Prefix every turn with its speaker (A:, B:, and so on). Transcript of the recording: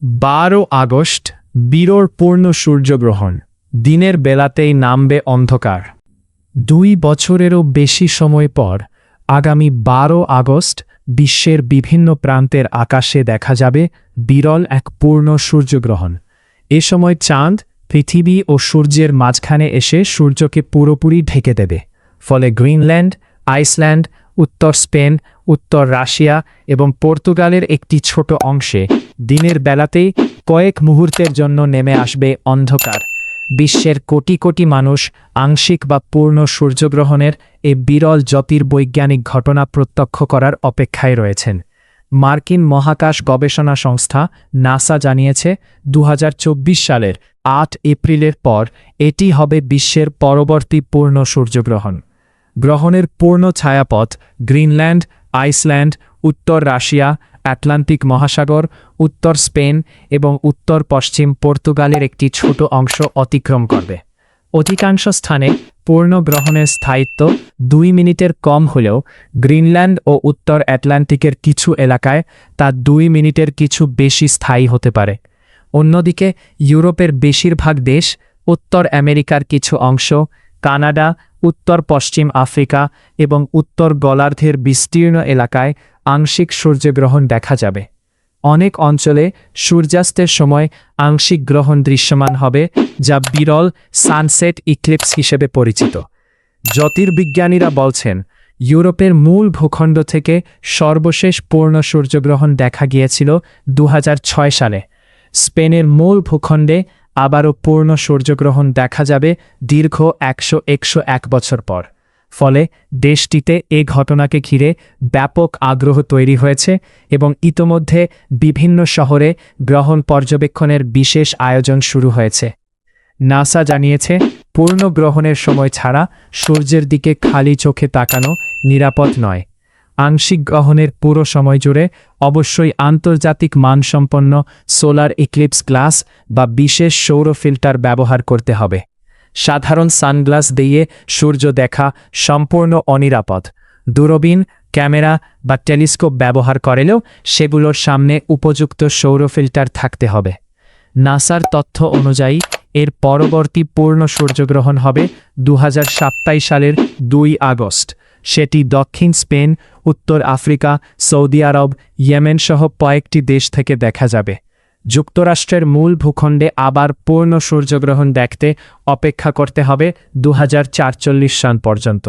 A: 12 August বিরল পূর্ণ সূর্যগ্রহণ। দিনের বেলাতেই নামবে অন্ধকার। 2 বছরেরও বেশি সময় পর আগামী 12 আগস্ট বিশ্বের বিভিন্ন প্রান্তের আকাশে দেখা যাবে বিরল এক পূর্ণ সূর্যগ্রহণ। এ সময় চাঁদ পৃথিবী ও সূর্যের মাঝখানে এসে সূর্যকে পুরোপুরি ঢেকে দেবে। ফলে গ্রিনল্যান্ড, আইসল্যান্ড, উত্তর স্পেন, উত্তর রাশিয়া এবং পর্তুগালের একটি ছোট অংশে দিনের বেলাতেই কয়েক মুহূর্তের জন্য নেমে আসবে অন্ধকার। বিশ্বের কোটি কোটি মানুষ আংশিক বা পূর্ণ সূর্যগ্রহণের এই বিরল জ্যোতির্বৈজ্ঞানিক ঘটনা প্রত্যক্ষ করার অপেক্ষায় রয়েছেন। মার্কিন মহাকাশ গবেষণা সংস্থা নাসা জানিয়েছে 2024 সালের 8 এপ্রিলের পর এটি হবে বিশ্বের পরবর্তী পূর্ণ সূর্যগ্রহণ। গ্রহণের পূর্ণ ছায়াপথ গ্রিনল্যান্ড, আইসল্যান্ড, উত্তর রাশিয়া, আটলান্টিক মহাসাগর, উত্তর স্পেন এবং উত্তর পশ্চিম পর্তুগালের একটি ছোট অংশ অতিক্রম করবে। অধিকাংশ স্থানে পূর্ণ গ্রহণের স্থায়িত্ব 2 মিনিটের কম হলেও গ্রিনল্যান্ড ও উত্তর আটলান্টিকের কিছু এলাকায় তা 2 মিনিটের কিছু বেশি স্থায়ী হতে পারে। অন্যদিকে ইউরোপের বেশিরভাগ দেশ, উত্তর আমেরিকার কিছু অংশ, কানাডা, উত্তর পশ্চিম আফ্রিকা এবং উত্তর গোলার্ধের বিস্তীর্ণ এলাকায় আংশিক সূর্যগ্রহণ দেখা যাবে। অনেক অঞ্চলে সূর্যাস্তের সময় আংশিক গ্রহণ দৃশ্যমান হবে, যা বিরল সানসেট ইক্লিপস হিসেবে পরিচিত। জ্যোতির্বিজ্ঞানীরা বলছেন, ইউরোপের মূল ভূখণ্ড থেকে সর্বশেষ পূর্ণ সূর্যগ্রহণ দেখা গিয়েছিল 2006 সালে। স্পেনের মূল ভূখণ্ডে আবারও পূর্ণ সূর্যগ্রহণ দেখা যাবে দীর্ঘ 101 বছর পর। ফলে দেশটিতে এ ঘটনাকে ঘিরে ব্যাপক আগ্রহ তৈরি হয়েছে এবং ইতোমধ্যে বিভিন্ন শহরে গ্রহণ পর্যবেক্ষণের বিশেষ আয়োজন শুরু হয়েছে। নাসা জানিয়েছে, পূর্ণ গ্রহণের সময় ছাড়া সূর্যের দিকে খালি চোখে তাকানো নিরাপদ নয়। আংশিক গ্রহণের পুরো সময় জুড়ে অবশ্যই আন্তর্জাতিক মানসম্পন্ন সোলার ইক্লিপস গ্লাস বা বিশেষ সৌর ফিল্টার ব্যবহার করতে হবে। সাধারণ সানগ্লাস দিয়ে সূর্য দেখা সম্পূর্ণ অনিরাপদ। দূরবীন, ক্যামেরা বা টেলিস্কোপ ব্যবহার করলেও সেগুলোর সামনে উপযুক্ত সৌর ফিল্টার থাকতে হবে। নাসার তথ্য অনুযায়ী এর পরবর্তী পূর্ণ সূর্যগ্রহণ হবে 2027 সালের 2 আগস্ট। সেটি দক্ষিণ স্পেন, উত্তর আফ্রিকা, সৌদি আরব, ইয়েমেন সহ কয়েকটি দেশ থেকে দেখা যাবে। যুক্তরাষ্ট্রের মূল ভূখণ্ডে আবার পূর্ণ সূর্যগ্রহণ দেখতে অপেক্ষা করতে হবে 2044 সাল পর্যন্ত।